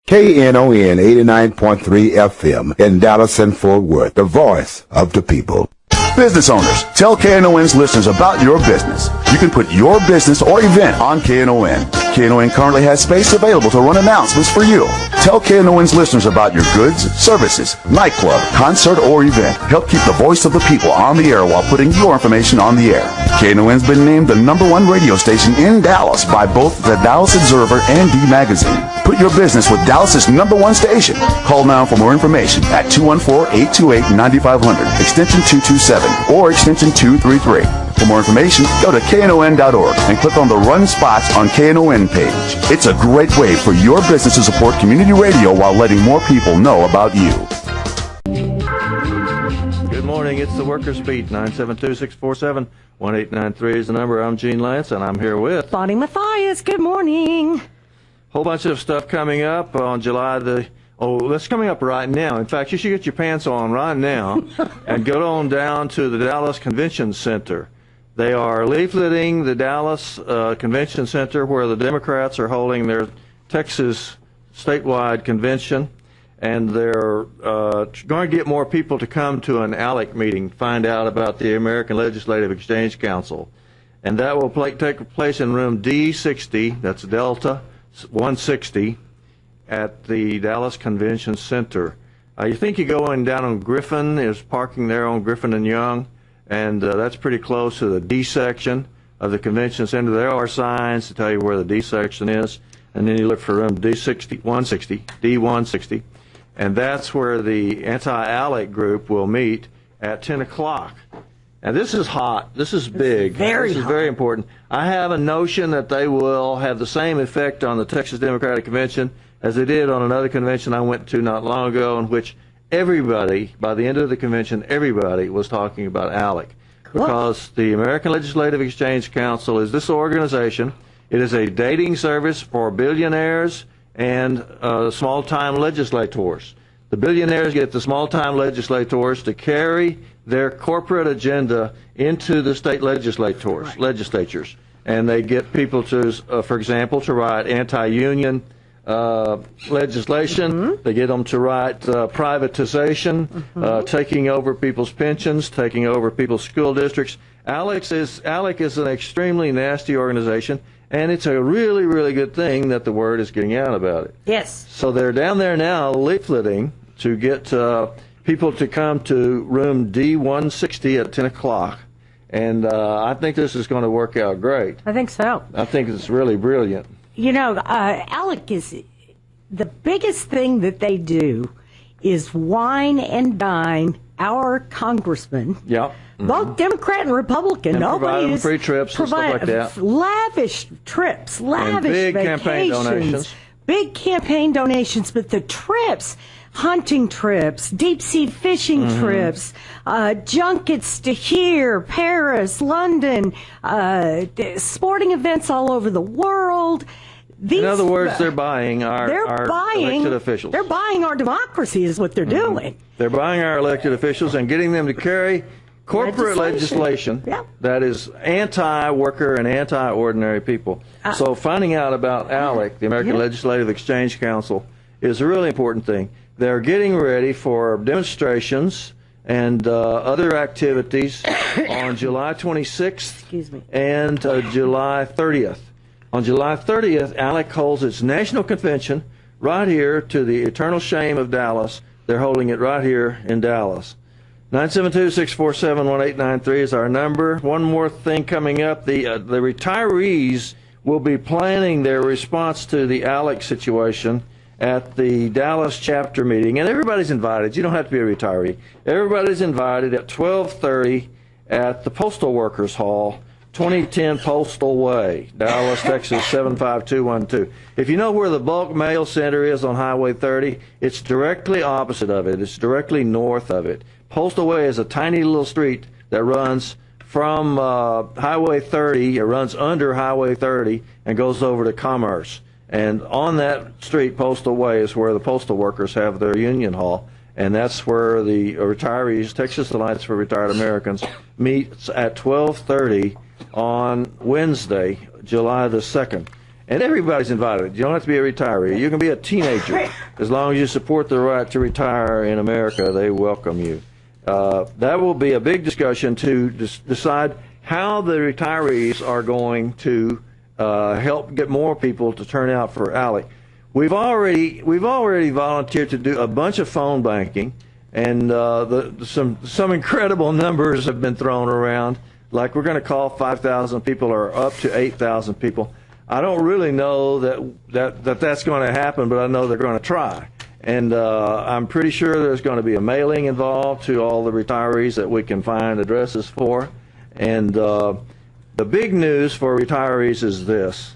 Knon 89.3 FM in Dallas and Fort Worth, the voice of the people. Business owners, tell KNON's listeners about your business. You can put your business or event on KNON. KNON currently has space available to run announcements for you. Tell KNON's listeners about your goods, services, nightclub, concert, or event. Help keep the voice of the people on the air while putting your information on the air. KNON's been named the #1 radio station in Dallas by both the Dallas Observer and D Magazine. Put your business with Dallas's #1 station. Call now for more information at 214-828-9500, extension 227, or extension 233. For more information, go to knon.org and click on the Run Spots on KNON page. It's a great way for your business to support community radio while letting more people know about you. Good morning. It's the Workers' Beat. 972-647-1893 is the number. I'm Gene Lantz, and I'm here with Bonnie Mathias. Good morning. Whole bunch of stuff coming up on July the... Oh, that's coming up right now. In fact, you should get your pants on right now and go on down to the Dallas Convention Center. They are leafleting the Dallas Convention Center where the Democrats are holding their Texas statewide convention, and they're going to get more people to come to an ALEC meeting, find out about the American Legislative Exchange Council. And that will take place in room D60, that's Delta 160, at the Dallas Convention Center. You think you're going down on Griffin, there's parking there on Griffin and Young, and that's pretty close to the D section of the convention center. There are signs to tell you where the D section is, and then you look for room D160, and that's where the anti-ALEC group will meet at 10 o'clock. Now, this is hot. This is big. This is very important. I have a notion that they will have the same effect on the Texas Democratic Convention as they did on another convention I went to not long ago, in which everybody, by the end of the convention, everybody was talking about ALEC. Because the American Legislative Exchange Council is this organization. It is a dating service for billionaires and small-time legislators. The billionaires get the small-time legislators to carry their corporate agenda into the state legislatures. And they get people to, for example, to write anti-union legislation. They get them to write privatization, taking over people's pensions, taking over people's school districts. ALEC is an extremely nasty organization, and it's a really, really good thing that the word is getting out about it. Yes. So they're down there now leafleting to get people to come to room D160 at 10 o'clock. And I think this is going to work out great. I think so. I think it's really brilliant. You know, ALEC is the biggest thing that they do is wine and dine our congressmen. Yeah. Both Democrat and Republican. And Nobody provide them is free trips and stuff like that. Lavish trips, lavish and big vacations, campaign donations. Big campaign donations, but the trips, hunting trips, deep-sea fishing trips, junkets to here, Paris, London, sporting events all over the world. These, in other words, they're buying our elected officials. They're buying our democracy is what they're doing. They're buying our elected officials and getting them to carry corporate legislation that is anti-worker and anti-ordinary people. So finding out about ALEC, the American Legislative Exchange Council, is a really important thing. They're getting ready for demonstrations and other activities on July 26th and July 30th. On July 30th, ALEC holds its national convention right here to the eternal shame of Dallas. They're holding it right here in Dallas. 972-647-1893 is our number. One more thing coming up. The retirees will be planning their response to the ALEC situation at the Dallas chapter meeting. And everybody's invited. You don't have to be a retiree. Everybody's invited at 12:30 at the Postal Workers Hall, 2010 Postal Way, Dallas, Texas 75212. If you know where the bulk mail center is on Highway 30, it's directly opposite of it. It's directly north of it. Postal Way is a tiny little street that runs from Highway 30. It runs under Highway 30 and goes over to Commerce. And on that street, Postal Way, is where the postal workers have their union hall. And that's where the retirees, Texas Alliance for Retired Americans, meets at 12:30 on Wednesday, July the 2nd. And everybody's invited. You don't have to be a retiree. You can be a teenager. As long as you support the right to retire in America, they welcome you. That will be a big discussion to decide how the retirees are going to help get more people to turn out for ALEC. We've already volunteered to do a bunch of phone banking, and some incredible numbers have been thrown around. Like we're going to call 5,000 people or up to 8,000 people. I don't really know that's going to happen, but I know they're going to try. And I'm pretty sure there's going to be a mailing involved to all the retirees that we can find addresses for. And the big news for retirees is this.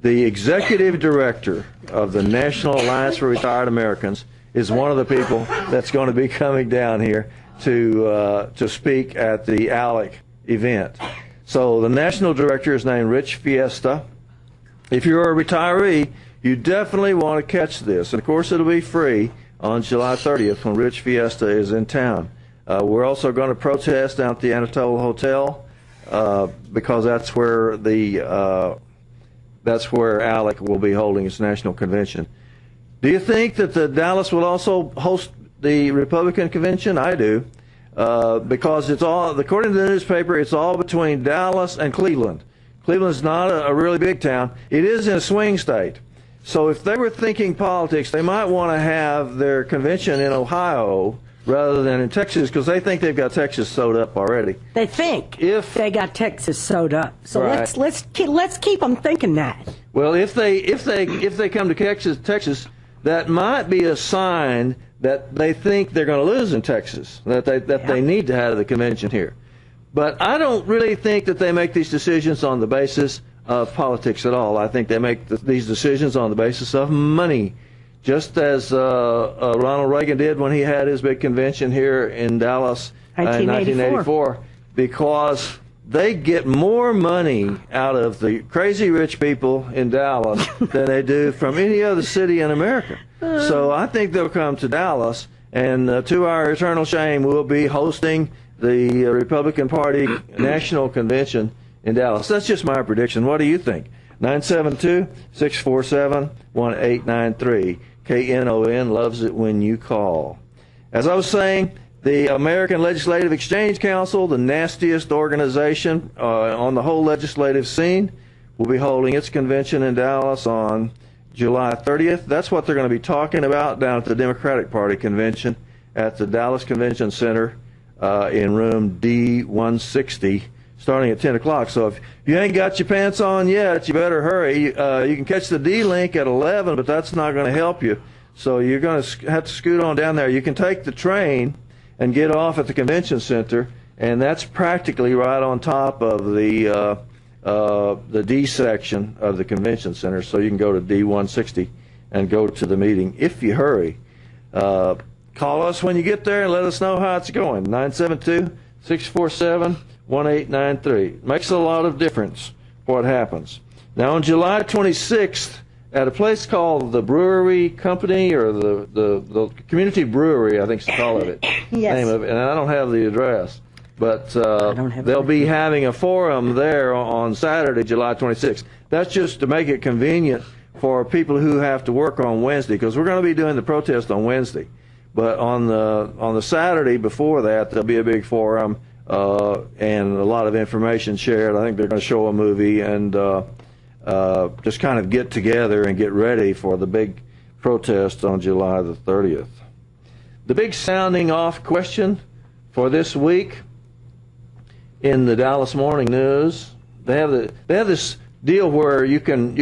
The executive director of the National Alliance for Retired Americans is one of the people that's going to be coming down here to speak at the ALEC event. So the national director is named Rich Fiesta. If you're a retiree, you definitely want to catch this. And of course, it'll be free on July 30th when Rich Fiesta is in town. We're also going to protest down at the Anatolia Hotel because that's where ALEC will be holding its national convention. Do you think that the Dallas will also host the Republican convention? I do, because it's all, according to the newspaper, it's all between Dallas and Cleveland. Cleveland's not a really big town. It is in a swing state. So if they were thinking politics, they might want to have their convention in Ohio rather than in Texas, because they think they've got Texas sewed up already. They think if they got Texas sewed up. So right. let's keep them thinking that. Well, if they come to Texas, that might be a sign that they think they're going to lose in Texas. That they need to have the convention here. But I don't really think that they make these decisions on the basis of politics at all. I think they make these decisions on the basis of money, just as Ronald Reagan did when he had his big convention here in Dallas in 1984, because they get more money out of the crazy rich people in Dallas than they do from any other city in America. So I think they'll come to Dallas, and to our eternal shame, we'll be hosting the Republican Party National Convention in Dallas. That's just my prediction. What do you think? 972-647-1893. KNON loves it when you call. As I was saying, the American Legislative Exchange Council, the nastiest organization on the whole legislative scene, will be holding its convention in Dallas on July 30th. That's what they're going to be talking about down at the Democratic Party convention at the Dallas Convention Center in room D160, starting at 10 o'clock. So if you ain't got your pants on yet, you better hurry. You can catch the D link at 11, but that's not going to help you. So you're going to have to scoot on down there. You can take the train and get off at the convention center, and that's practically right on top of the D section of the convention center. So you can go to D160 and go to the meeting if you hurry. Call us when you get there and let us know how it's going. 972-647-1893. Makes a lot of difference what happens. Now on July 26th, at a place called the Brewery Company, or the Community Brewery, I think is the call of it. Yes. Name of it, and I don't have the address. But they'll be having a forum there on Saturday, July 26th. That's just to make it convenient for people who have to work on Wednesday, because we're going to be doing the protest on Wednesday. But on the Saturday before that, there'll be a big forum and a lot of information shared. I think they're going to show a movie and just kind of get together and get ready for the big protest on July the 30th. The big sounding off question for this week in the Dallas Morning News, they have this deal where you can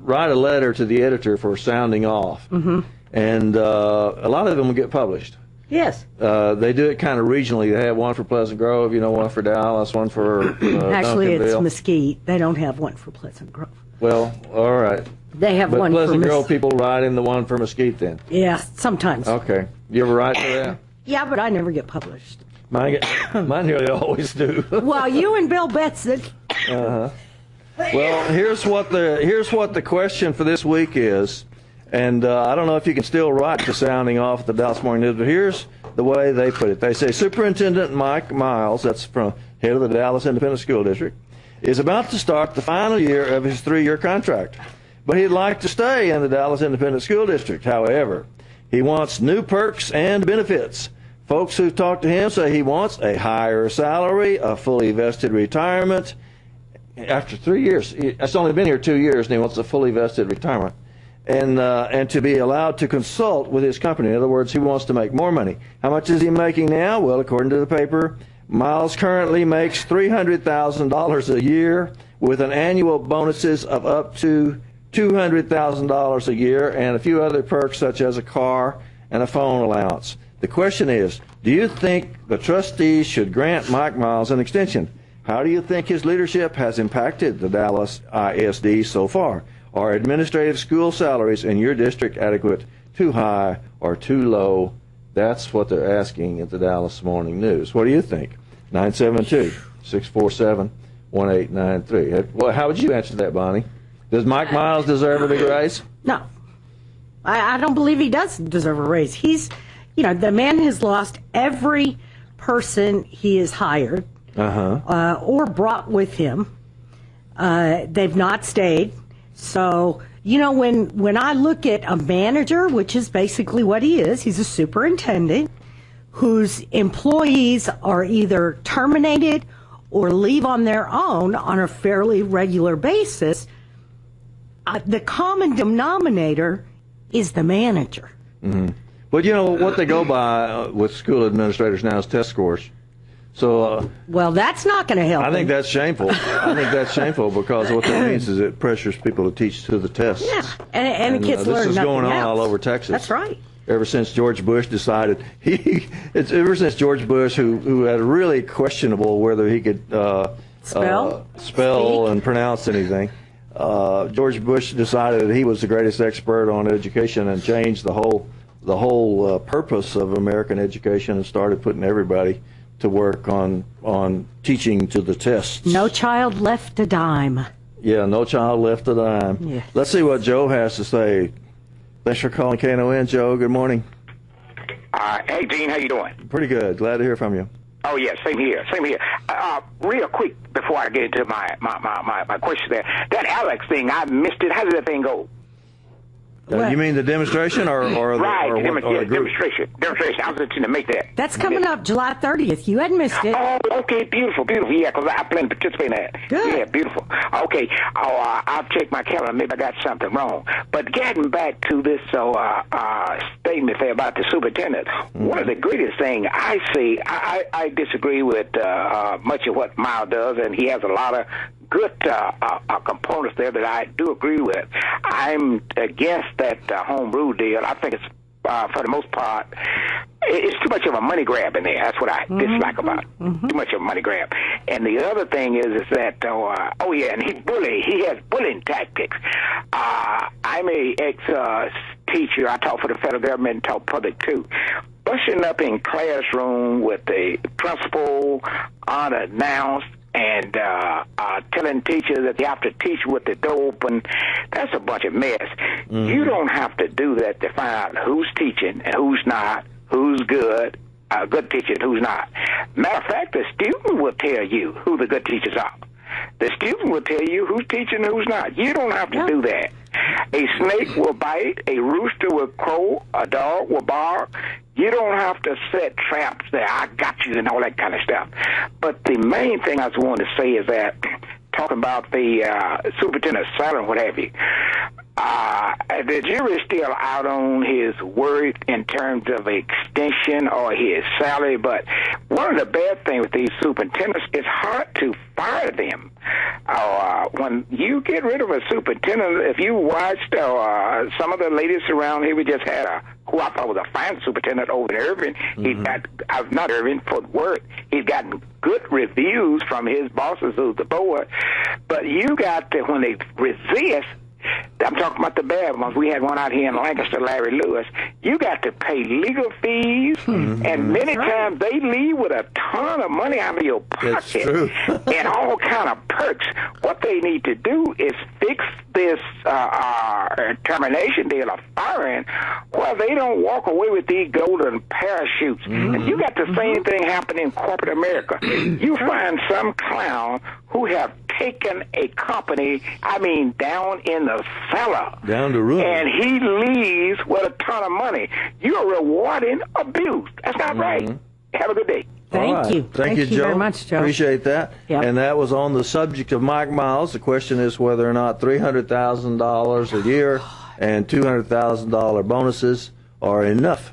write a letter to the editor for sounding off. Mm-hmm. And a lot of them will get published. Yes. They do it kind of regionally. They have one for Pleasant Grove, one for Dallas, one for Actually, it's Duncanville. Mesquite. They don't have one for Pleasant Grove. Well, all right. They have one for Pleasant Grove people write in the one for Mesquite then. Yeah, sometimes. Okay. You ever write for that? Yeah, but I never get published. Mine nearly always do. Well, you and Bill Betts did. Uh-huh. Well, here's what the question for this week is. And I don't know if you can still write the sounding off at the Dallas Morning News, but here's the way they put it. They say, Superintendent Mike Miles, that's from head of the Dallas Independent School District, is about to start the final year of his 3-year contract. but he'd like to stay in the Dallas Independent School District. However, he wants new perks and benefits. Folks who've talked to him say he wants a higher salary, a fully vested retirement. After 3 years, it's only been here 2 years, and he wants a fully vested retirement. And to be allowed to consult with his company. In other words, he wants to make more money. How much is he making now? Well, according to the paper, Miles currently makes $300,000 a year with an annual bonuses of up to $200,000 a year and a few other perks such as a car and a phone allowance. The question is, do you think the trustees should grant Mike Miles an extension? How do you think his leadership has impacted the Dallas ISD so far? Are administrative school salaries in your district adequate, too high, or too low? That's what they're asking at the Dallas Morning News. What do you think? 972-647-1893. Well, how would you answer that, Bonnie? Does Mike Miles deserve a big raise? No. I don't believe he does deserve a raise. He's, the man has lost every person he has hired or brought with him. They've not stayed. So, when I look at a manager, which is basically what he is, he's a superintendent whose employees are either terminated or leave on their own on a fairly regular basis, the common denominator is the manager. Mm-hmm. But what they go by with school administrators now is test scores. So, well, that's not going to help. I think that's shameful. I think that's shameful because what that means is it pressures people to teach to the test. Yeah, and the kids learn nothing else. This is going on all over Texas. That's right. Ever since George Bush decided, ever since George Bush, who had really questionable whether he could spell and pronounce anything, George Bush decided that he was the greatest expert on education and changed the whole purpose of American education and started putting everybody to work on teaching to the tests. No child left a dime. Yeah, no child left a dime. Yes. Let's see what Joe has to say. Thanks for calling Knon, Joe. Good morning. Hey, Dean, how you doing? Pretty good. Glad to hear from you. Oh, yeah, same here. Real quick, before I get into my question there, that ALEC thing, I missed it. How did that thing go? You mean the demonstration or right, the demonstration. I was going to make that. That's coming up July 30th. You hadn't missed it. Oh, okay, beautiful. Yeah, because I plan to participate in that. Good. Yeah, beautiful. Okay, I'll check my calendar. Maybe I got something wrong. But getting back to this statement there about the superintendent, one of the greatest things I see, I disagree with much of what Miles does, and he has a lot of good components there that I do agree with. I'm against that home rule deal. I think it's, for the most part, it's too much of a money grab in there. That's what I dislike about it. Too much of a money grab. And the other thing is that, and he has bullying tactics. I'm a ex-teacher. I taught for the federal government and taught public, too. Pushing up in classroom with the principal unannounced, and telling teachers that they have to teach with the door open, that's a bunch of mess. You don't have to do that to find out who's teaching and who's not, who's good teacher and who's not. Matter of fact, the student will tell you who the good teachers are. The student will tell you who's teaching and who's not. You don't have to do that. A snake will bite, a rooster will crow, a dog will bark. You don't have to set traps there, I got you, and all that kind of stuff. But the main thing I was wanting to say is that, talking about the superintendent's salary and what have you, the jury is still out on his word in terms of extension or his salary, but one of the bad things with these superintendents, it's hard to fire them. When you get rid of a superintendent, if you watched some of the ladies around here, we just had who I thought was a fine superintendent over in Irving. He got, not Irving, Fort Worth. He's gotten good reviews from his bosses who's the board. But you got to, when they resist, I'm talking about the bad ones. We had one out here in Lancaster, Larry Lewis. You got to pay legal fees, and many times they leave with a ton of money out of your pocket and all kind of perks. What they need to do is fix this termination deal of firing where they don't walk away with these golden parachutes. And you got the same thing happening in corporate America. You find some clown who have taken a company, I mean, down in the cellar. Down to ruin. And he leaves with a ton of money. You're rewarding abuse. That's not right. Have a good day. Thank you. Thank you, Joe. very much, Joe. Appreciate that. Yep. And that was on the subject of Mike Miles. The question is whether or not $300,000 a year and $200,000 bonuses are enough.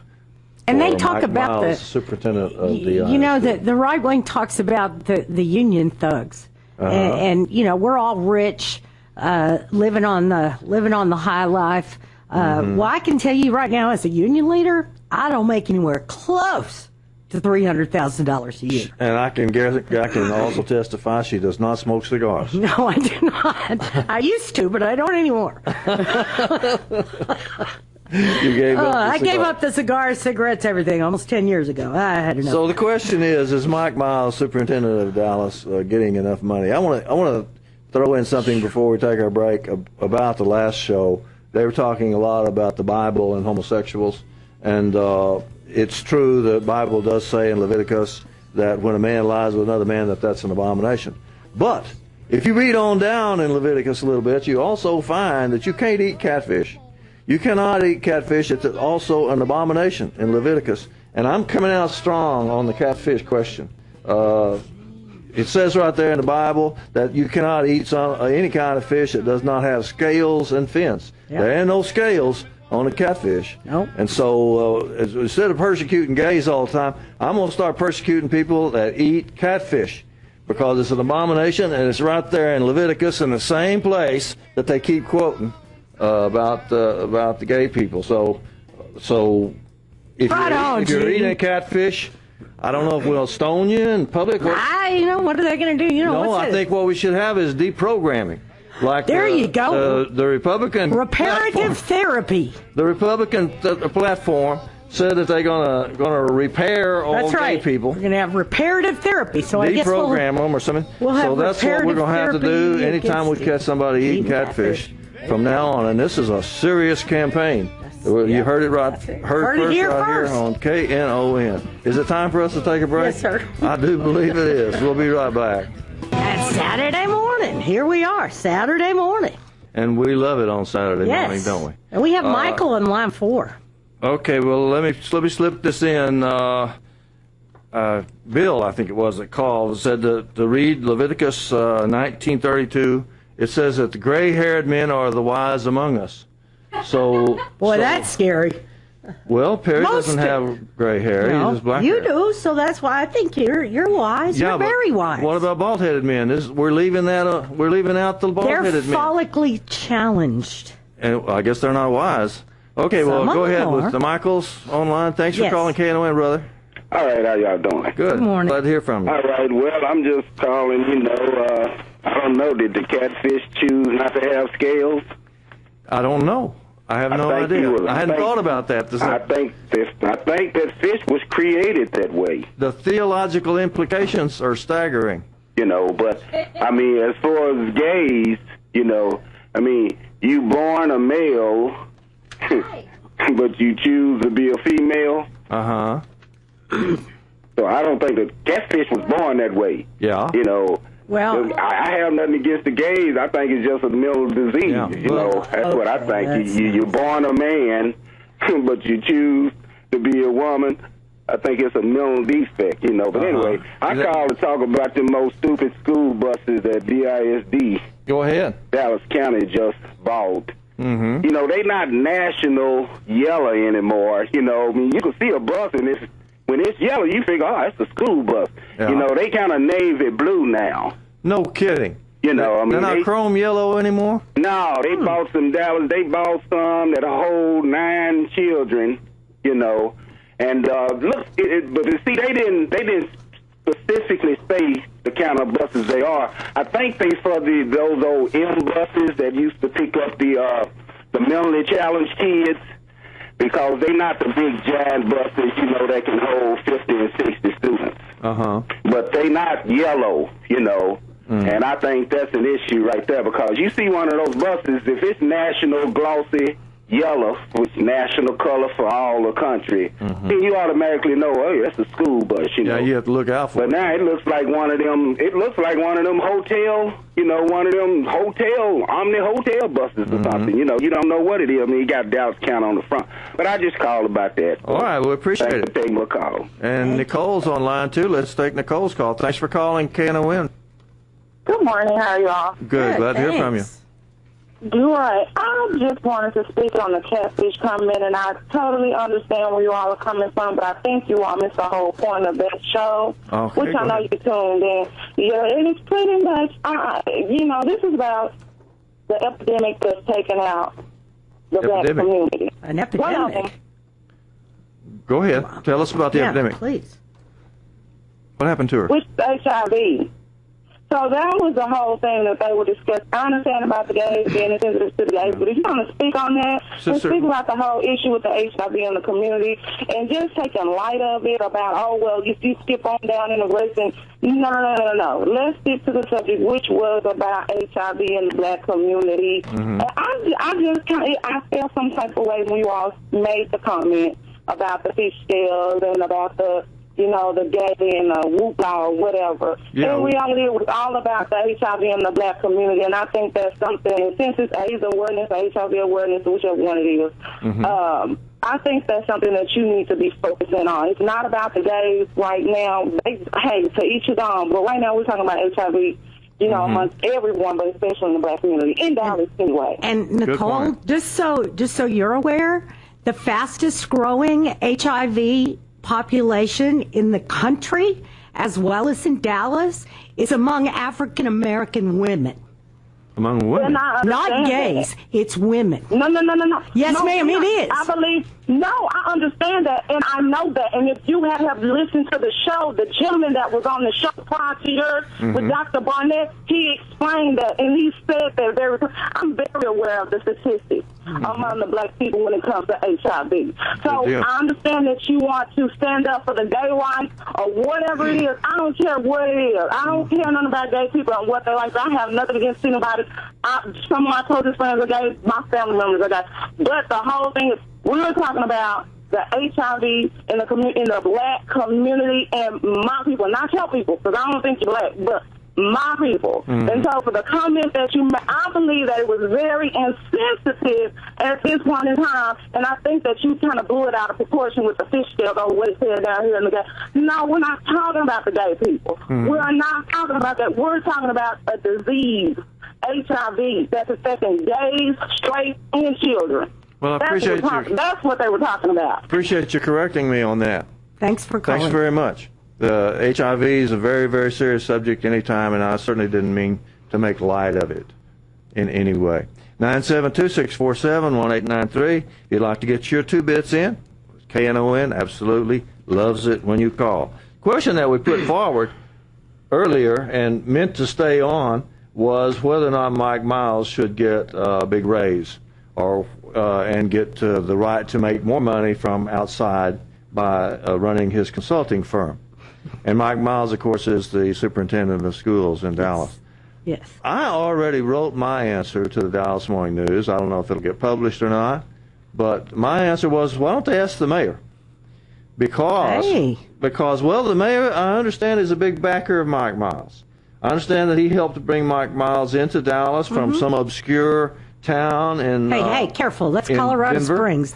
And they for talk Mike about Miles, superintendent of the you know, ISD. the right wing talks about the union thugs, and you know, we're all rich, living on the high life. Well, I can tell you right now, as a union leader, I don't make anywhere close to $300,000 a year. And I can also testify she does not smoke cigars. No, I do not. I used to, but I don't anymore. You gave up the I gave cigar. up the cigars, cigarettes, everything almost 10 years ago. I had enough. So the question is Mike Miles, superintendent of Dallas, getting enough money? I want to throw in something before we take our break about the last show. They were talking a lot about the Bible and homosexuals, and it's true the Bible does say in Leviticus that when a man lies with another man, that's an abomination. But if you read on down in Leviticus a little bit, you also find that you can't eat catfish. You cannot eat catfish. It's also an abomination in Leviticus. And I'm coming out strong on the catfish question. It says right there in the Bible that you cannot eat any kind of fish that does not have scales and fins. Yep. There are no scales on a catfish. Nope. And so instead of persecuting gays all the time, I'm going to start persecuting people that eat catfish, because it's an abomination, and it's right there in Leviticus in the same place that they keep quoting about the gay people. So if you're eating a catfish, I don't know if we'll stone you in public. You know, what are they going to do? You know, No, I think what we should have is deprogramming. Like there you go. The Republican reparative therapy. The Republican platform said that they're gonna repair all That's right. gay people. We're going to have reparative therapy. So I guess deprogram them or something. we'll have so that's what we're going to have to do reparative anytime we therapy catch somebody eating catfish from now on. And this is a serious campaign. You heard it right. Heard it here right first. here on KNON. Is it time for us to take a break? Yes, sir. I do believe it is. We'll be right back. It's Saturday morning. Here we are, Saturday morning. And we love it on Saturday morning, Yes. don't we? And we have Michael in line 4. Okay, well, let me slip this in. Bill, I think it was, that called, said to read Leviticus 19:32. It says that the gray-haired men are the wise among us. So, That's scary. Well, Perry Most doesn't have gray hair. No, He has black you hair. do, so that's why I think you're wise. Yeah, you're but very wise. What about bald-headed men? We're leaving out the They're bald-headed men. follically challenged. And I guess they're not wise. Okay, well, Some go of them ahead are. with the Michaels online. Thanks for Yes. calling KNON, brother. All right, how y'all doing? Good. Good morning. Glad to hear from you. All right, well, I'm just calling, I don't know, did the catfish choose not to have scales? I don't know. I have no idea. I hadn't thought about that. I think that fish was created that way. The theological implications are staggering. But, as far as gays, you born a male, but you choose to be a female. Uh-huh. So I don't think the catfish was born that way. Yeah. Well, I have nothing against the gays. I think it's just a mental disease. Yeah. That's what I think. You're born a man, but you choose to be a woman. I think it's a mental defect, But anyway, I called to talk about the most stupid school buses at DISD. Go ahead. Dallas County just bought. Mm-hmm. They not national yellow anymore. You can see a bus and when it's yellow, you figure, that's a school bus. Yeah. They kind of navy blue now. No kidding. They're not chrome yellow anymore? No, they bought some Dallas. They bought some that hold 9 children, And look, but see, they didn't specifically say the kind of buses they are. I think they for those old M buses that used to pick up the mentally challenged kids, because they're not the big giant buses, that can hold 50 and 60 students. Uh-huh. But they not yellow, And I think that's an issue right there, because you see one of those buses, if it's national glossy yellow, which is national color for all the country, then you automatically know, oh, that's a school bus. Yeah, you have to look out for it. But now it looks like one of them. It looks like one of them hotel, one of them Omni hotel buses or something. You don't know what it is. I mean, you got Dallas County on the front. But I just called about that. All right, we appreciate it. Take my call. And Nicole's online too. Let's take Nicole's call. Thanks for calling KNON. Good morning. How are you all? Good. Glad to hear from you. Right. I just wanted to speak on the catfish comment, and I totally understand where you all are coming from, but I think you all missed the whole point of that show, which I know you tuned in. Yeah, and it's pretty much, this is about the epidemic that's taken out the black community. An epidemic? Go ahead. Tell us about the epidemic. Please. What happened to her? Which is HIV. So that was the whole thing that they were discussing. I understand about the gays being insensitive to the gays, but if you want to speak on that, and speak about the whole issue with the HIV in the community, and just taking light of it about, you skip on down in the race, and no. Let's stick to the subject, which was about HIV in the black community. And I felt some type of way when you all made the comment about the fish scales and about the gay and the whoop or whatever. Yeah. In reality, it was all about the HIV in the black community, and I think that's something, since it's AIDS awareness, HIV awareness, whichever one it is, I think that's something that you need to be focusing on. It's not about the gays right now. To each his own, but right now we're talking about HIV, amongst everyone, but especially in the black community, in Dallas anyway. And Nicole, just so you're aware, the fastest growing HIV population in the country, as well as in Dallas, is among African American women. Among women? Not gays. It's women. No. Yes, ma'am, it is. I believe. No, I understand that, and I know that. And if you have listened to the show, the gentleman that was on the show prior to yours with Dr. Barnett, he explained that, and he said that I'm very aware of the statistics among the black people when it comes to HIV. So I understand that you want to stand up for the gay rights or whatever it is. I don't care what it is. I don't care nothing about gay people and what they like. I have nothing against anybody. Some of my closest friends are gay. My family members are gay. But the whole thing is, we're talking about the HIV in the black community and my people, not your people, because I don't think you're black, but my people. And so for the comment that you made, I believe that it was very insensitive at this point in time, and I think that you kind of blew it out of proportion with the fish scales or what it said down here in the gay. No, we're not talking about the gay people. We're not talking about that. We're talking about a disease, HIV, that's affecting gays, straight, and children. Well, I appreciate you. That's what they were talking about. Appreciate you correcting me on that. Thanks for calling. Thanks very much. The HIV is a very, very serious subject anytime, and I certainly didn't mean to make light of it in any way. 972-647-1893. If you'd like to get your 2 bits in, KNON absolutely loves it when you call. Question that we put forward earlier and meant to stay on was whether or not Mike Miles should get a big raise and get the right to make more money from outside by running his consulting firm. And Mike Miles, of course, is the superintendent of schools in Dallas. Yes. I already wrote my answer to the Dallas Morning News. I don't know if it'll get published or not, but my answer was, why don't they ask the mayor? Because the mayor, I understand, is a big backer of Mike Miles. I understand that he helped bring Mike Miles into Dallas from some obscure town in Hey, careful. That's Colorado Denver. Springs.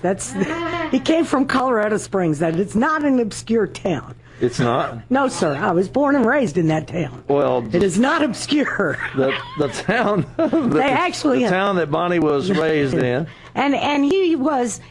He came from Colorado Springs. It's not an obscure town. It's not? No, sir. I was born and raised in that town. Well, it is not obscure. The town the town that Bonnie was raised in. And he was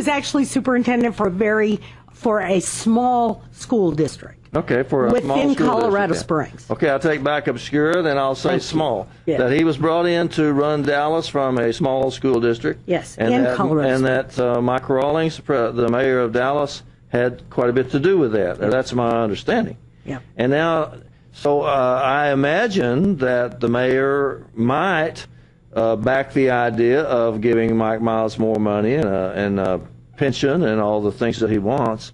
actually superintendent for a small school district. Okay, for a small school within Colorado district. Springs. Okay, I'll take back obscure, then I'll say small. Yeah. That he was brought in to run Dallas from a small school district. Yes, in Colorado Springs. And that Mike Rawlings, the mayor of Dallas, had quite a bit to do with that. Yeah. That's my understanding. Yeah. And now, so I imagine that the mayor might back the idea of giving Mike Miles more money and a pension and all the things that he wants.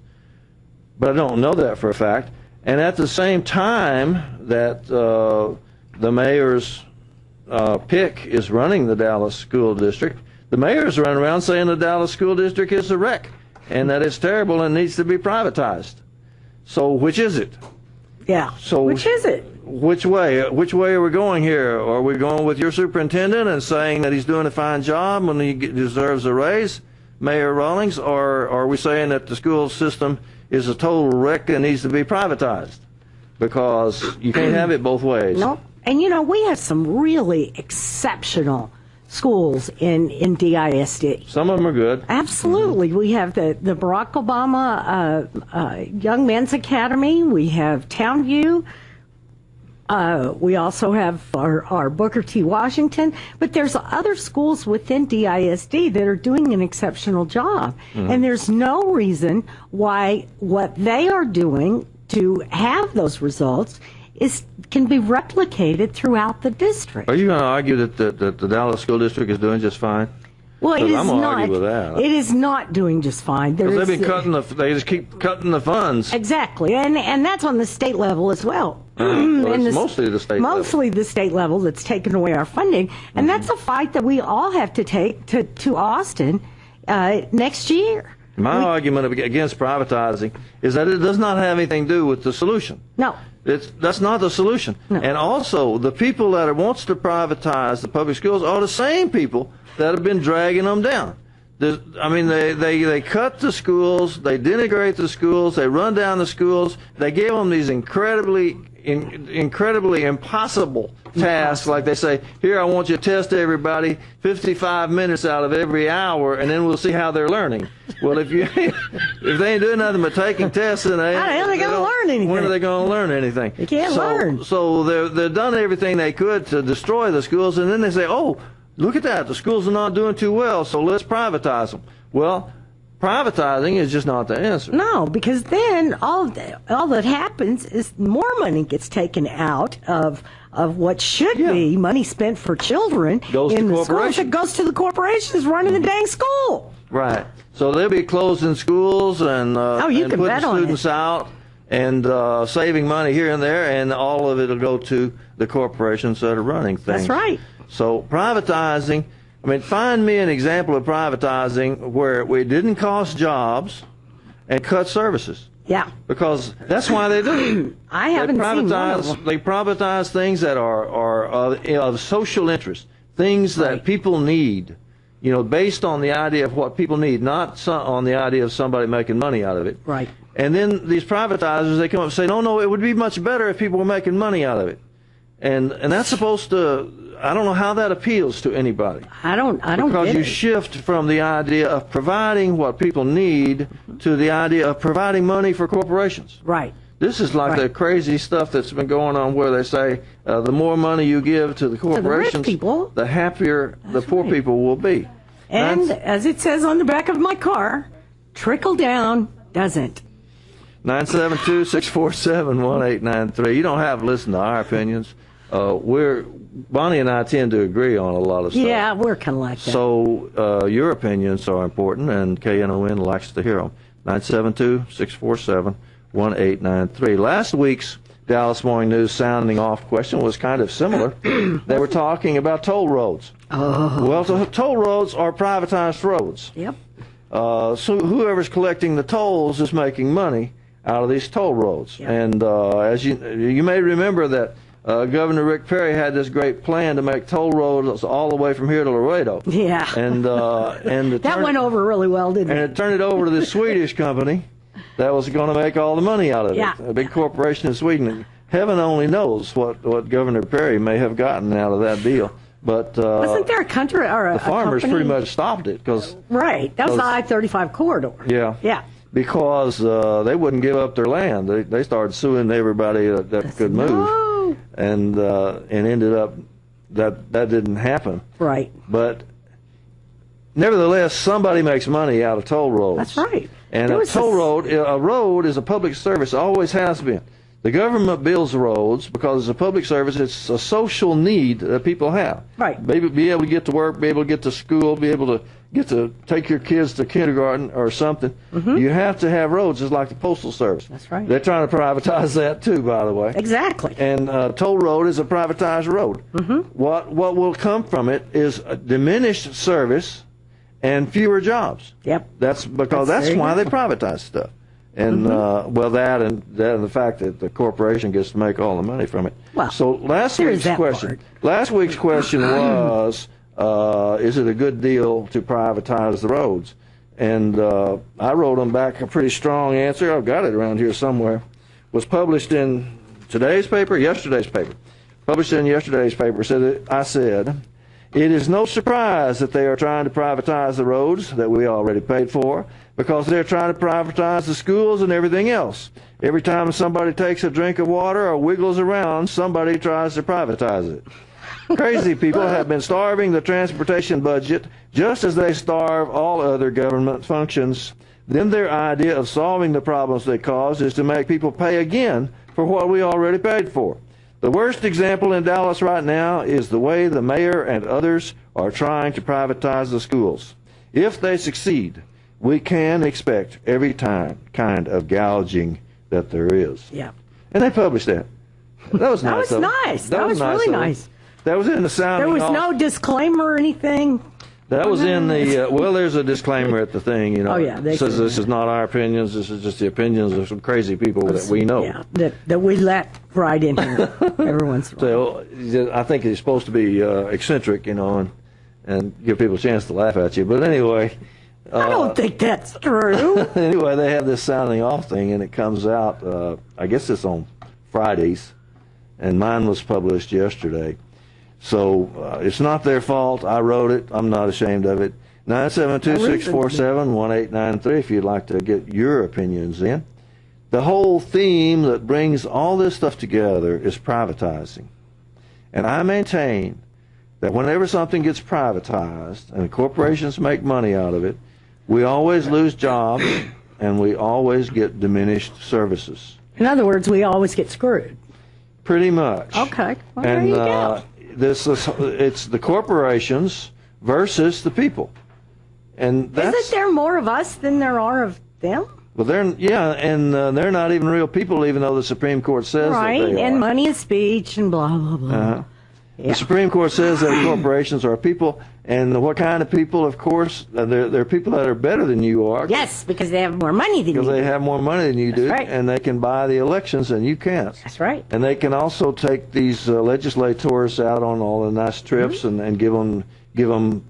But I don't know that for a fact. And at the same time that the mayor's pick is running the Dallas school district, the mayor's running around saying the Dallas School District is a wreck and that it's terrible and needs to be privatized. So which is it? Yeah. So which is it? Which way? Which way are we going here? Are we going with your superintendent and saying that he's doing a fine job when he deserves a raise, Mayor Rawlings, or are we saying that the school system is a total wreck and needs to be privatized? Because you can't have it both ways. No. And, we have some really exceptional schools in DISD. Some of them are good. Absolutely. We have the Barack Obama Young Men's Academy. We have Townview. We also have our Booker T. Washington. But there's other schools within DISD that are doing an exceptional job. And there's no reason why what they are doing to have those results can be replicated throughout the district. Are you going to argue that the Dallas School District is doing just fine? Well, it is I'm gonna not. argue with that. It is not doing just fine. Because they've been they just keep cutting the funds. Exactly, and that's on the state level as well. Well, it's mostly the state level. Mostly the state level that's taken away our funding, and that's a fight that we all have to take to Austin next year. My argument against privatizing is that it does not have anything to do with the solution. No. That's not the solution. No. And also, the people that wants to privatize the public schools are the same people that have been dragging them down. They cut the schools, they denigrate the schools, they run down the schools, they give them these incredibly impossible tasks, like they say, here, I want you to test everybody 55 minutes out of every hour, and then we'll see how they're learning. Well, if they ain't doing nothing but taking tests, then how are they going to learn anything? When are they going to learn anything? They can't learn. So they've done everything they could to destroy the schools, and then they say, oh, look at that, the schools are not doing too well, so let's privatize them. Well, privatizing is just not the answer. No, because then all that happens is more money gets taken out of what should be money spent for children goes in to the schools. It goes to the corporations running the dang school. Right. So they'll be closing schools and putting students out and saving money here and there, and all of it will go to the corporations that are running things. That's right. So privatizing, find me an example of privatizing where it didn't cost jobs and cut services. Yeah. Because that's why they do it. I haven't seen one of them. They privatize things that are of social interest, things that people need, based on the idea of what people need, not on the idea of somebody making money out of it. Right. And then these privatizers, they come up and say, no, it would be much better if people were making money out of it. And that's supposed to, I don't know how that appeals to anybody. I don't Because you shift from the idea of providing what people need to the idea of providing money for corporations. Right. This is like the crazy stuff that's been going on where they say the more money you give to the corporations, the happier the poor people will be. And as it says on the back of my car, trickle down doesn't. 972-647-1893. You don't have to listen to our opinions. Bonnie and I tend to agree on a lot of stuff. Yeah, we're kind of like that. So your opinions are important, and KNON likes to hear them. 972-647-1893. Last week's Dallas Morning News sounding off question was kind of similar. They were talking about toll roads. Oh. Well, toll roads are privatized roads. Yep. So whoever's collecting the tolls is making money out of these toll roads. Yep. And as you may remember that Governor Rick Perry had this great plan to make toll roads all the way from here to Laredo. Yeah. And that went over really well, didn't it? And it turned it over to this Swedish company that was going to make all the money out of it. A big corporation in Sweden. Heaven only knows what Governor Perry may have gotten out of that deal. But wasn't there a country or the farmers company? pretty much stopped it because that was the I-35 corridor. Yeah. Because they wouldn't give up their land. They started suing everybody that could move, and ended up that didn't happen. Right. But nevertheless, somebody makes money out of toll roads. That's right. And a road is a public service. Always has been. The government builds roads because it's a public service. It's a social need that people have. Right. Be able to get to work, be able to get to school, be able to get to take your kids to kindergarten or something. Mm-hmm. You have to have roads, just like the Postal Service. That's right. They're trying to privatize that too, by the way. Exactly. And toll road is a privatized road. Mm-hmm. What will come from it is a diminished service and fewer jobs. Yep. That's because that's why they privatize stuff. And well, that and the fact that the corporation gets to make all the money from it. Well, so last week's question was, is it a good deal to privatize the roads? And I wrote them back a pretty strong answer. I've got it around here somewhere. Was published in yesterday's paper. Published in yesterday's paper. I said, it is no surprise that they are trying to privatize the roads that we already paid for, because they're trying to privatize the schools and everything else. Every time somebody takes a drink of water or wiggles around, somebody tries to privatize it. Crazy people have been starving the transportation budget just as they starve all other government functions. Then their idea of solving the problems they cause is to make people pay again for what we already paid for. The worst example in Dallas right now is the way the mayor and others are trying to privatize the schools. If they succeed, we can expect every kind of gouging that there is. Yeah. And they published that. That was nice. That was nice. That was really nice. That was in the sounding There was no disclaimer or anything. That was in the, well, there's a disclaimer at the thing, you know. Oh, yeah. It says this is not our opinions, this is just the opinions of some crazy people that we know. Yeah, that we let right in here every once in a while. So I think it's supposed to be eccentric, you know, and give people a chance to laugh at you. But anyway. I don't think that's true. Anyway, they have this sounding off thing, and it comes out, I guess it's on Fridays, and mine was published yesterday. So it's not their fault. I wrote it. I'm not ashamed of it. 972-647-1893 if you'd like to get your opinions in. The whole theme that brings all this stuff together is privatizing. And I maintain that whenever something gets privatized and corporations make money out of it, we always lose jobs and we always get diminished services. In other words, we always get screwed. Pretty much. Okay. Well, there you go. It's the corporations versus the people, and isn't there more of us than there are of them? Well, they're not even real people, even though the Supreme Court says that they are. And money and speech and blah blah blah. Yeah. The Supreme Court says that corporations are people, and what kind of people? Of course, they're people that are better than you are. Yes, because they have more money than you do. Because they have more money than you do, right. And they can buy the elections, and you can't. That's right. And they can also take these legislators out on all the nice trips and give them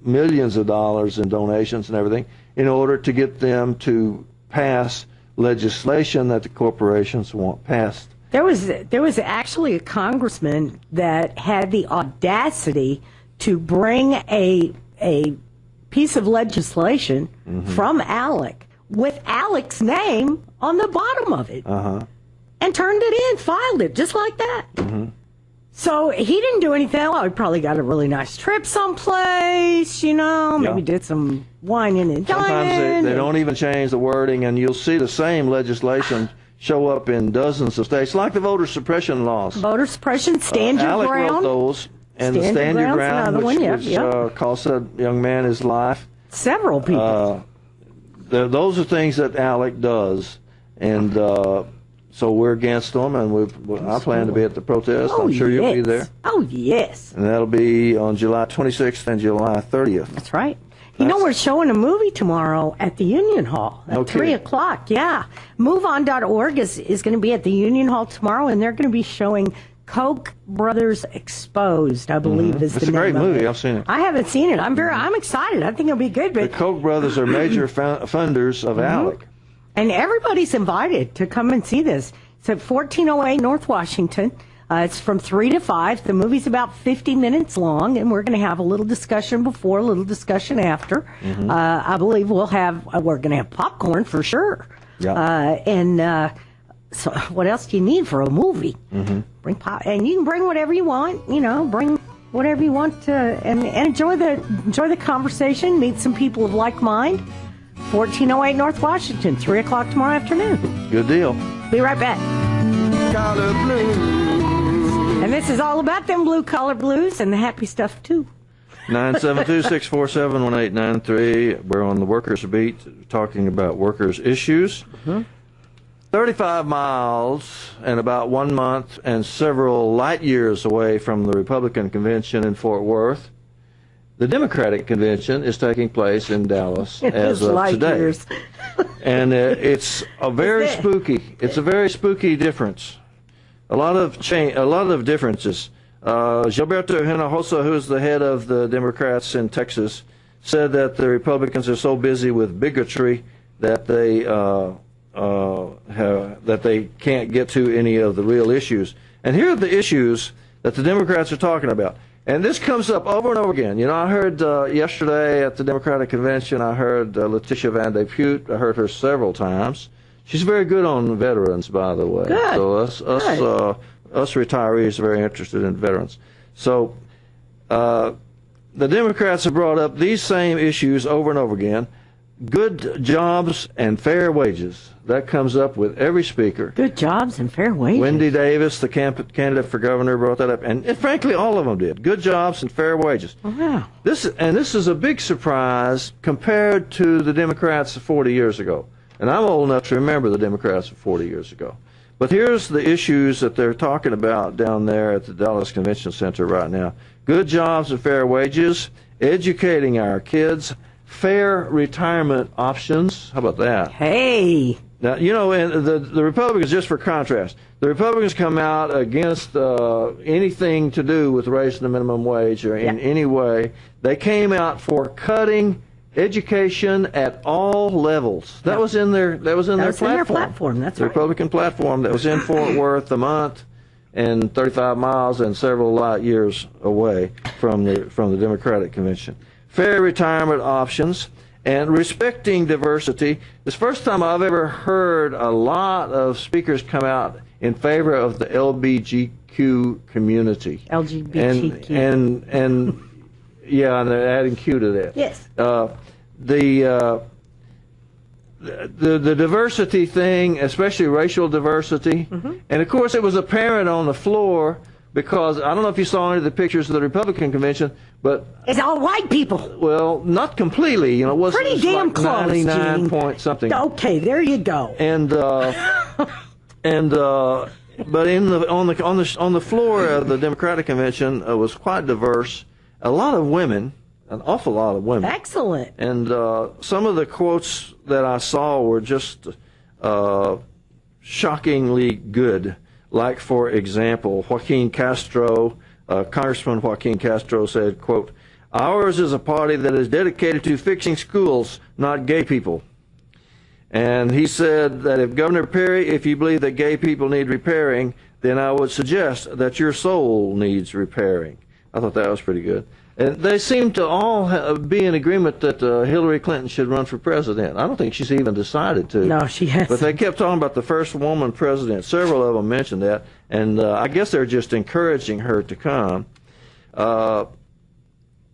millions of dollars in donations and everything in order to get them to pass legislation that the corporations want passed. There was actually a congressman that had the audacity to bring a piece of legislation from ALEC with ALEC's name on the bottom of it, and turned it in, filed it just like that. So he didn't do anything. Well, he probably got a really nice trip someplace, you know. Maybe did some wining and dining. Sometimes they don't even change the wording, and you'll see the same legislation show up in dozens of states, like the voter suppression laws. Voter suppression, stand your ALEC ground. wrote those, and the stand your ground, which cost a young man his life. Several people. Those are things that ALEC does, and so we're against them, and I plan to be at the protest. I'm sure you'll be there. Oh, yes. And that'll be on July 26th and July 30th. That's right. You know, we're showing a movie tomorrow at the Union Hall at 3 o'clock. Yeah. MoveOn.org is going to be at the Union Hall tomorrow, and they're going to be showing Koch Brothers Exposed, I believe is the name of it. It's a great movie. I've seen it. I haven't seen it. I'm excited. I think it'll be good. But the Koch brothers are major funders of ALEC. And everybody's invited to come and see this. It's at 1408 North Washington. It's from 3 to 5. The movie's about 50 minutes long, and we're going to have a little discussion before, a little discussion after. I believe we're going to have popcorn for sure. Yeah. So what else do you need for a movie? Bring pop, and you can bring whatever you want. You know, bring whatever you want to, and enjoy the conversation. Meet some people of like mind. 1408 North Washington, 3 o'clock tomorrow afternoon. Good deal. Be right back. Collar blues. And this is all about them blue collar blues and the happy stuff too. 972-647-1893. We're on the Workers Beat talking about workers' issues. 35 miles and about 1 month and several light years away from the Republican convention in Fort Worth, The Democratic convention is taking place in Dallas as of today. Years. And it's a very spooky. It's a very spooky difference. A lot of differences. Gilberto Hinojosa, who is the head of the Democrats in Texas, said that the Republicans are so busy with bigotry that they can't get to any of the real issues. And here are the issues that the Democrats are talking about. And this comes up over and over again. You know, I heard yesterday at the Democratic convention, I heard Letitia Van de Putte. I heard her several times. She's very good on veterans, by the way. Good. So us retirees are very interested in veterans. So the Democrats have brought up these same issues over and over again. Good jobs and fair wages. That comes up with every speaker. Good jobs and fair wages. Wendy Davis, the candidate for governor, brought that up. And frankly, all of them did. Good jobs and fair wages. Oh, wow. This is a big surprise compared to the Democrats 40 years ago. And I'm old enough to remember the Democrats 40 years ago. But here's the issues that they're talking about down there at the Dallas Convention Center right now. Good jobs and fair wages, educating our kids, fair retirement options. How about that? Hey. Now, you know, and the Republicans, just for contrast, the Republicans come out against anything to do with raising the minimum wage or in any way. They came out for cutting education at all levels. That was in their platform. That's the right. Republican platform that was in Fort Worth, Vermont, and 35 miles and several light years away from the Democratic convention. Fair retirement options and respecting diversity. This first time I've ever heard a lot of speakers come out in favor of the LGBTQ community. LGBTQ. And yeah, and they're adding Q to that. Yes. The diversity thing, especially racial diversity, and of course it was apparent on the floor because I don't know if you saw any of the pictures of the Republican convention, but it's all white people. Well, not completely. You know, it was pretty damn like close. 99 Gene. point something. Okay, there you go. And but on the floor of the Democratic convention was quite diverse. A lot of women, an awful lot of women. Excellent. And some of the quotes that I saw were just shockingly good. Like, for example, Congressman Joaquin Castro said, quote, "Ours is a party that is dedicated to fixing schools, not gay people." And he said that if Governor Perry, if you believe that gay people need repairing, then I would suggest that your soul needs repairing. I thought that was pretty good. And they seem to all be in agreement that Hillary Clinton should run for president. I don't think she's even decided to. No, she hasn't. But they kept talking about the first woman president. Several of them mentioned that. And I guess they're just encouraging her to come. Guy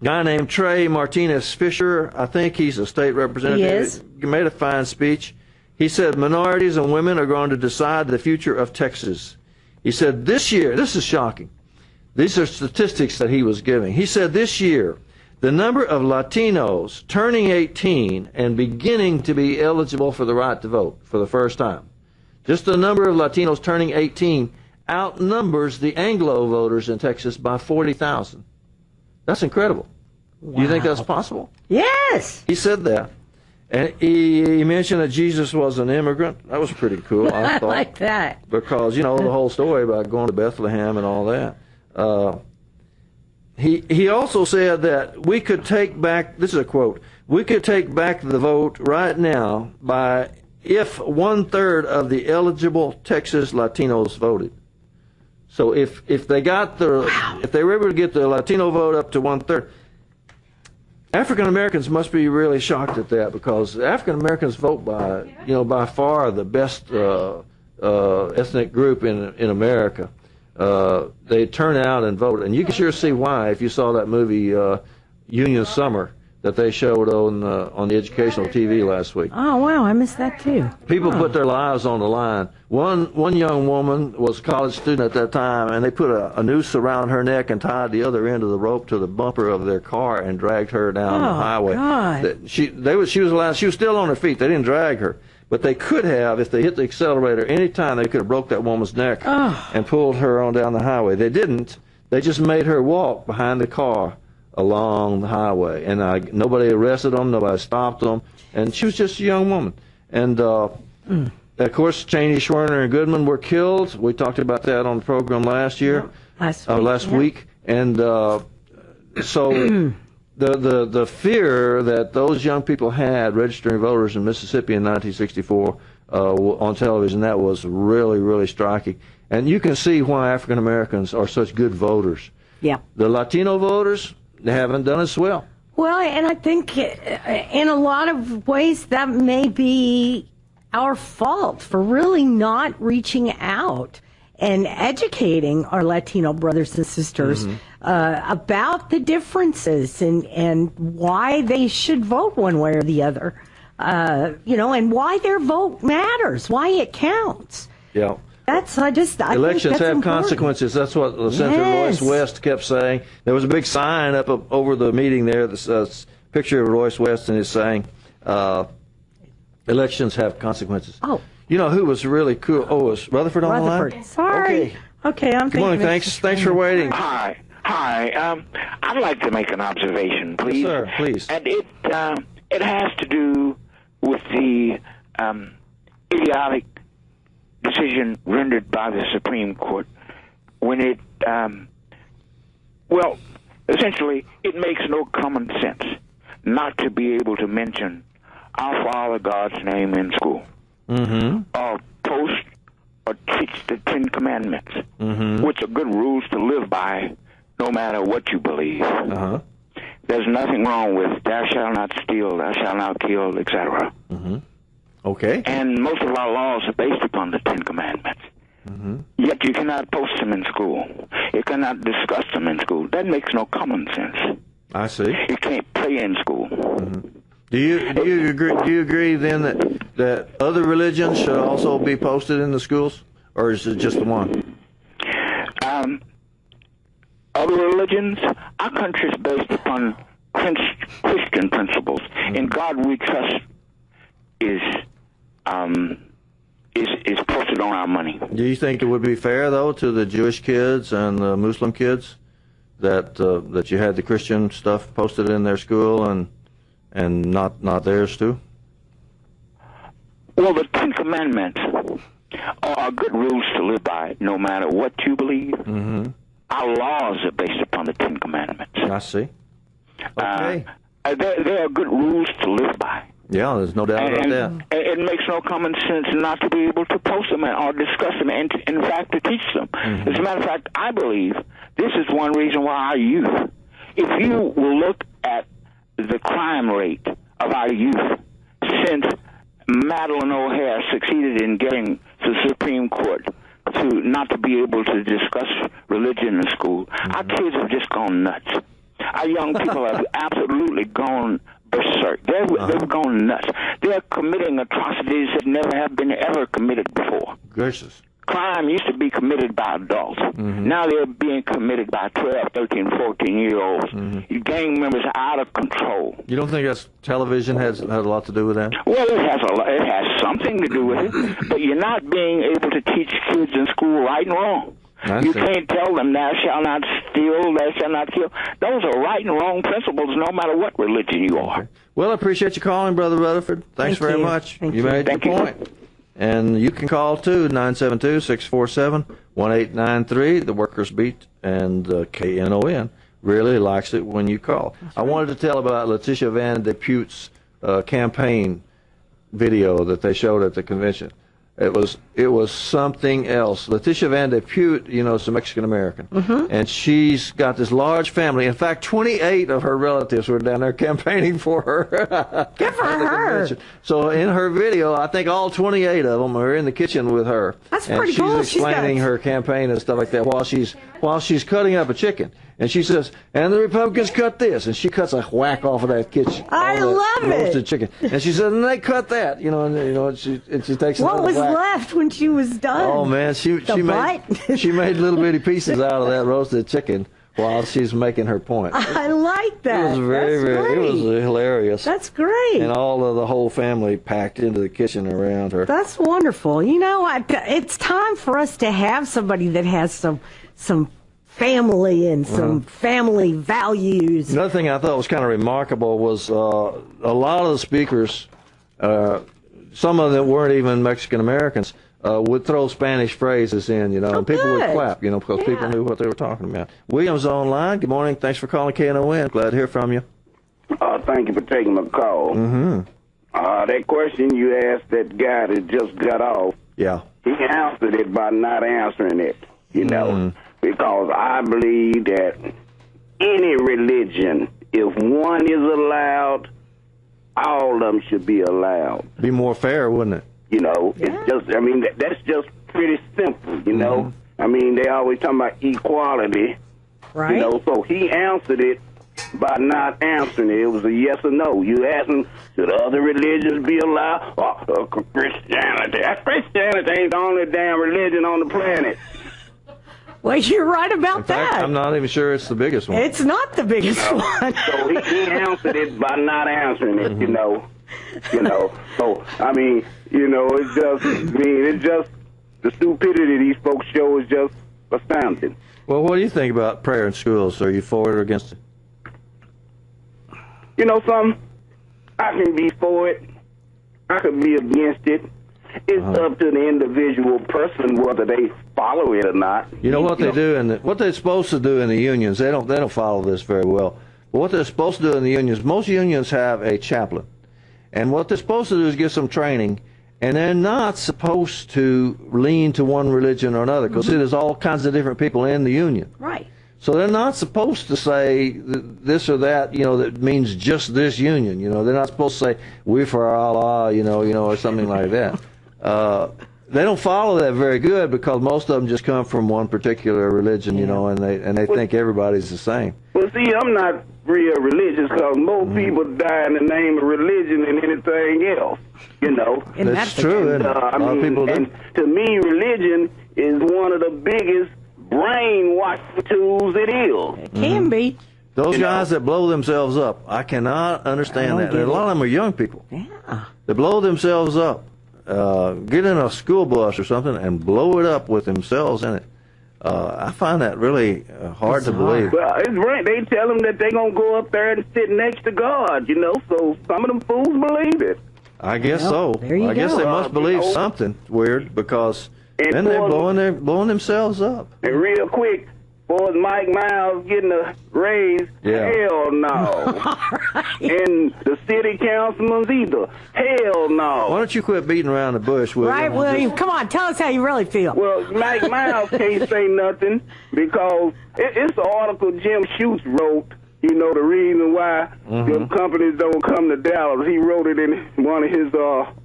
named Trey Martinez Fisher, I think he's a state representative. He is. He made a fine speech. He said minorities and women are going to decide the future of Texas. He said this year, this is shocking. These are statistics that he was giving. He said this year, the number of Latinos turning 18 and beginning to be eligible for the right to vote for the first time, just the number of Latinos turning 18 outnumbers the Anglo voters in Texas by 40,000. That's incredible. Wow. Do you think that's possible? Yes. He said that. And he mentioned that Jesus was an immigrant. That was pretty cool, I thought. I like that. Because, you know, the whole story about going to Bethlehem and all that. He also said that we could take back, this is a quote, we could take back the vote right now if 1/3 of the eligible Texas Latinos voted. So if they were able to get the Latino vote up to 1/3, African Americans must be really shocked at that because African Americans vote by far the best ethnic group in America. They turn out and vote, and you can sure see why if you saw that movie Union Summer that they showed on the educational TV last week. Oh wow, I missed that too. People put their lives on the line. One young woman was a college student at that time, and they put a noose around her neck and tied the other end of the rope to the bumper of their car and dragged her down the highway. God. She was still on her feet. They didn't drag her. But they could have, if they hit the accelerator any time, they could have broke that woman's neck and pulled her on down the highway. They didn't. They just made her walk behind the car along the highway, and nobody arrested them, nobody stopped them, and she was just a young woman. And of course, Cheney, Schwerner, and Goodman were killed. We talked about that on the program last week. And so the fear that those young people had registering voters in Mississippi in 1964 on television, that was really, really striking. And you can see why African Americans are such good voters. Yeah. The Latino voters, they haven't done as well. Well, and I think in a lot of ways that may be our fault for really not reaching out and educating our Latino brothers and sisters about the differences and why they should vote one way or the other, and why their vote matters, why it counts. Yeah. Elections have consequences. That's what Senator Royce West kept saying. There was a big sign up over the meeting there, this picture of Royce West, and it's saying, elections have consequences. Oh. You know who was really cool? Oh, was Rutherford on the line? Sorry. Okay, I'm Good morning. Thanks for waiting. Hi. I'd like to make an observation, please. Yes, sir. Please. And it has to do with the idiotic decision rendered by the Supreme Court when it, essentially, it makes no common sense not to be able to mention our Father God's name in school, or post or teach the Ten Commandments, which are good rules to live by, no matter what you believe. There's nothing wrong with thou shalt not steal, thou shalt not kill, etc. Okay. And most of our laws are based upon the Ten Commandments. Yet you cannot post them in school. You cannot discuss them in school. That makes no common sense. I see. You can't play in school. Do you agree then that other religions should also be posted in the schools, or is it just the one? Other religions, our country is based upon Christian principles. In God we trust is posted on our money. Do you think it would be fair, though, to the Jewish kids and the Muslim kids that you had the Christian stuff posted in their school and not theirs too? Well, the Ten Commandments are good rules to live by, no matter what you believe. Our laws are based upon the Ten Commandments. I see. Okay. They are good rules to live by. Yeah, there's no doubt about that. It makes no common sense not to be able to post them or discuss them, and in fact to teach them. As a matter of fact, I believe this is one reason why our youth, if you will look at the crime rate of our youth since Madeleine O'Hare succeeded in getting the Supreme Court not to be able to discuss religion in school, our kids have just gone nuts. Our young people have absolutely gone berserk. They've gone nuts. They're committing atrocities that never have been ever committed before. Gracious. Crime used to be committed by adults. Now they're being committed by 12, 13, 14-year-olds. Gang members are out of control. You don't think television had a lot to do with that? Well, it has something to do with it, but you're not being able to teach kids in school right and wrong. You can't tell them thou shalt not steal, thou shalt not kill. Those are right and wrong principles no matter what religion you are. Okay. Well, I appreciate you calling, Brother Rutherford. Thanks very much. You made your point. And you can call, too, 972-647-1893, the Workers Beat, and KNON really likes it when you call. I wanted to tell about Letitia Van Depute's campaign video that they showed at the convention. It was something else. Letitia Van Depute, is a Mexican-American, and she's got this large family. In fact, 28 of her relatives were down there campaigning for her. Good for her. So in her video, I think all 28 of them are in the kitchen with her. That's pretty cool. And she's explaining her campaign and stuff like that while she's cutting up a chicken. And she says, and the Republicans cut this, and she cuts a whack off of that kitchen. I love it. Roasted chicken. And she says, and they cut that, and she takes what was whack. left when she was done? Oh man, she made little bitty pieces out of that roasted chicken while she's making her point. I like that. It was hilarious. That's great. And all of the whole family packed into the kitchen around her. That's wonderful. It's time for us to have somebody that has some family and some family values. Another thing I thought was kind of remarkable was a lot of the speakers, some of them weren't even Mexican Americans, would throw Spanish phrases in, and people would clap, because people knew what they were talking about. William's online. Good morning. Thanks for calling KNON. Glad to hear from you. Thank you for taking my call. That question you asked that guy that just got off, he answered it by not answering it, because I believe that any religion, if one is allowed, all of them should be allowed. Be more fair, wouldn't it? It's just, that's just pretty simple, I mean, they always talking about equality, right? So he answered it by not answering it. It was a yes or no. You asked him, should other religions be allowed? Christianity. Christianity ain't the only damn religion on the planet. Well, you're right about In fact, that. I'm not even sure it's the biggest one. It's not the biggest one. So he answered it by not answering it, So, it's just the stupidity these folks show is just astounding. Well, what do you think about prayer in schools? Are you for it or against it? Something, I can be for it. I can be against it. It's up to the individual person whether they follow it or not. You know what they do, and what they're supposed to do in the unions. They don't follow this very well. But what they're supposed to do in the unions, most unions have a chaplain, and what they're supposed to do is give some training. And they're not supposed to lean to one religion or another, because there's all kinds of different people in the union. Right. So they're not supposed to say this or that, that means just this union. They're not supposed to say, we for Allah, or something like that. They don't follow that very good, because most of them just come from one particular religion, and they think everybody's the same. Well, see, I'm not real religious, because most people die in the name of religion and anything else, And that's true. And a lot of people do. And to me, religion is one of the biggest brainwashing tools it is. It can be. Those guys that blow themselves up, I cannot understand that. And a lot of them are young people. Yeah. They blow themselves up. Get in a school bus or something and blow it up with themselves in it. I find that really hard to believe. Well, it's right. They tell them that they're going to go up there and sit next to God, so some of them fools believe it. I guess so. There you I guess go. they must believe something weird, because then they're blowing themselves up. And real quick, for Mike Miles getting a raise, hell no. Right. And the city councilmen either, hell no. Why don't you quit beating around the bush, William? Right, William. Come on, tell us how you really feel. Well, Mike Miles can't say nothing, because it's an article Jim Schutz wrote, the reason why the companies don't come to Dallas. He wrote it in one of his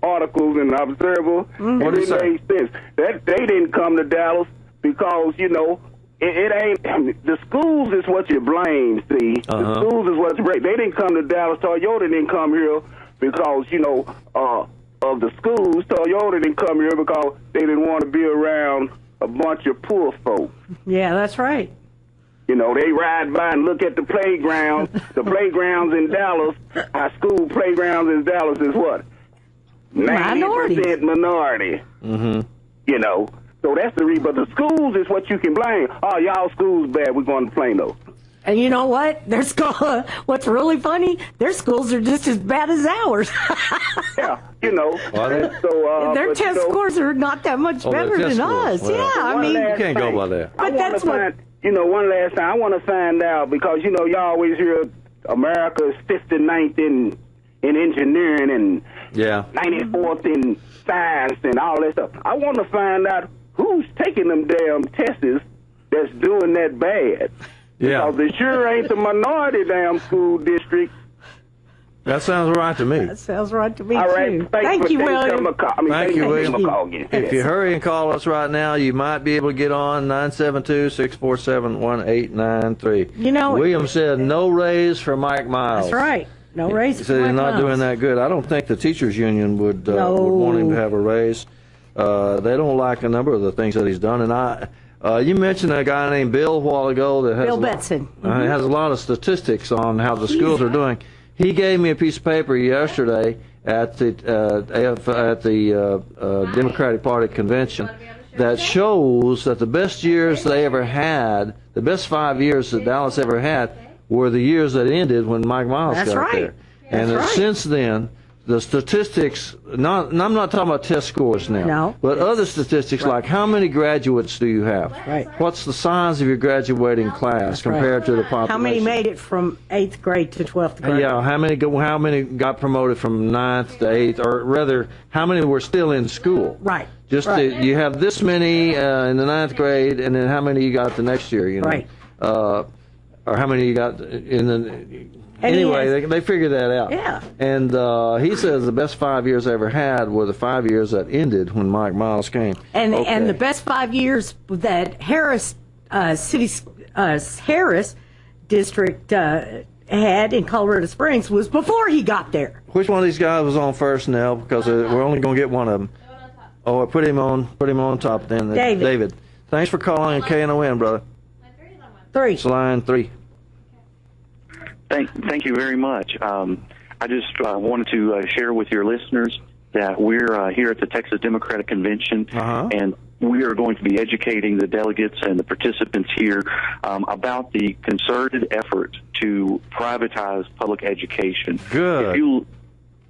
articles in the Observer, and it made sense. That they didn't come to Dallas because, it ain't, the schools is what you blame, see. The schools is what you blame. They didn't come to Dallas. Toyota didn't come here because, of the schools. Toyota didn't come here because they didn't want to be around a bunch of poor folk. Yeah, that's right. They ride by and look at the playgrounds. The playgrounds in Dallas, our school playgrounds in Dallas is what? 90% minority. So that's the reason. But the schools is what you can blame. Oh, y'all schools bad. We're going to Plano. And you know what? Their school. What's really funny? Their schools are just as bad as ours. Yeah, So their test scores are not that much better than us. Well, yeah, I mean, you can't go by that. But that's what. One last time, I want to find out, because y'all always hear America is 59th in engineering and 94th in science and all that stuff. I want to find out who's taking them damn tests that's doing that bad. Yeah. Because it sure ain't the minority damn school district. That sounds right to me. That sounds right to me, all right, too. Thank you, William. Thank you, William. Again. If you hurry and call us right now, you might be able to get on 972-647-1893. William said no raise for Mike Miles. That's right. No raise He for said Mike he's not Miles. doing that good. I don't think the teachers union would want him to have a raise. They don't like a number of the things that he's done. And you mentioned a guy named Bill a while ago that has Bill Betson. has a lot of statistics on how the schools are doing. He gave me a piece of paper yesterday at the Democratic Party convention, that shows that the best years they ever had, the best 5 years that Dallas ever had, were the years that ended when Mike Miles got there. And since then, the statistics, I'm not talking about test scores now, but other statistics like how many graduates do you have? What's the size of your graduating class compared to the population? How many made it from 8th grade to 12th grade? Yeah, how many got promoted from 9th to 8th, or rather, how many were still in school? You have this many in the 9th grade, and then how many you got the next year, you know? Or how many you got in the... Anyway, they figured that out. Yeah. And he says the best 5 years I ever had were the 5 years that ended when Mike Miles came. And the best 5 years that Harris Harris District had in Colorado Springs was before he got there. Which one of these guys was on first, Nell? Because we're only going to get one of them. Oh, I put him on top then. David. Thanks for calling KNON, brother. It's line 3. Thank you very much. I just wanted to share with your listeners that we're here at the Texas Democratic Convention, and we are going to be educating the delegates and the participants here about the concerted effort to privatize public education. Good.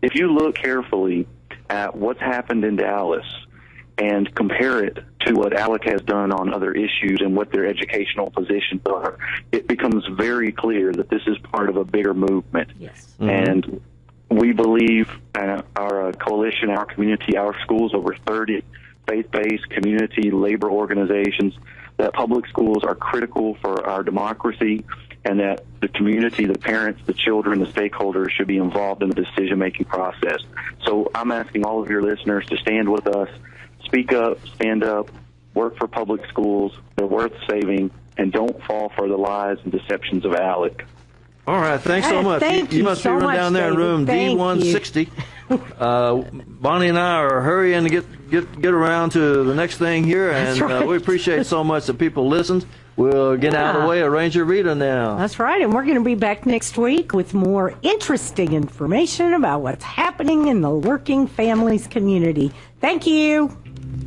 If you look carefully at what's happened in Dallas and compare it to what ALEC has done on other issues and what their educational positions are, it becomes very clear that this is part of a bigger movement. Yes. And we believe our coalition, our community, our schools, over 30 faith-based community labor organizations, that public schools are critical for our democracy, and that the community, the parents, the children, the stakeholders should be involved in the decision-making process. So I'm asking all of your listeners to stand with us. Speak up, stand up, work for public schools. They're worth saving, and don't fall for the lies and deceptions of ALEC. All right, thanks so much. You must be running down there in room D160. Bonnie and I are hurrying to get around to the next thing here, and we appreciate so much that people listened. We'll get out of the way of Ranger Rita now. That's right, and we're going to be back next week with more interesting information about what's happening in the working families community. Thank you.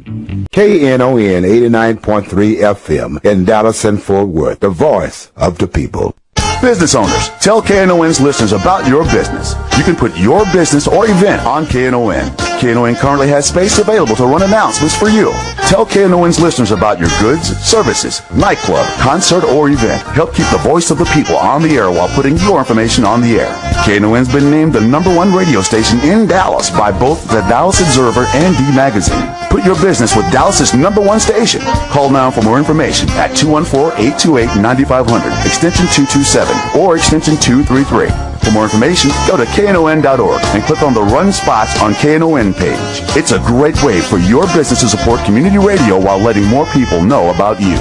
KNON 89.3 FM in Dallas and Fort Worth, the voice of the people. Business owners, tell KNON's listeners about your business. You can put your business or event on KNON. KNON currently has space available to run announcements for you. Tell KNON's listeners about your goods, services, nightclub, concert, or event. Help keep the voice of the people on the air while putting your information on the air. KNON's been named the #1 radio station in Dallas by both the Dallas Observer and D Magazine. Put your business with Dallas's #1 station. Call now for more information at 214-828-9500, extension 227, or extension 233. For more information, go to KNON.org and click on the Run Spots on KNON page. It's a great way for your business to support community radio while letting more people know about you.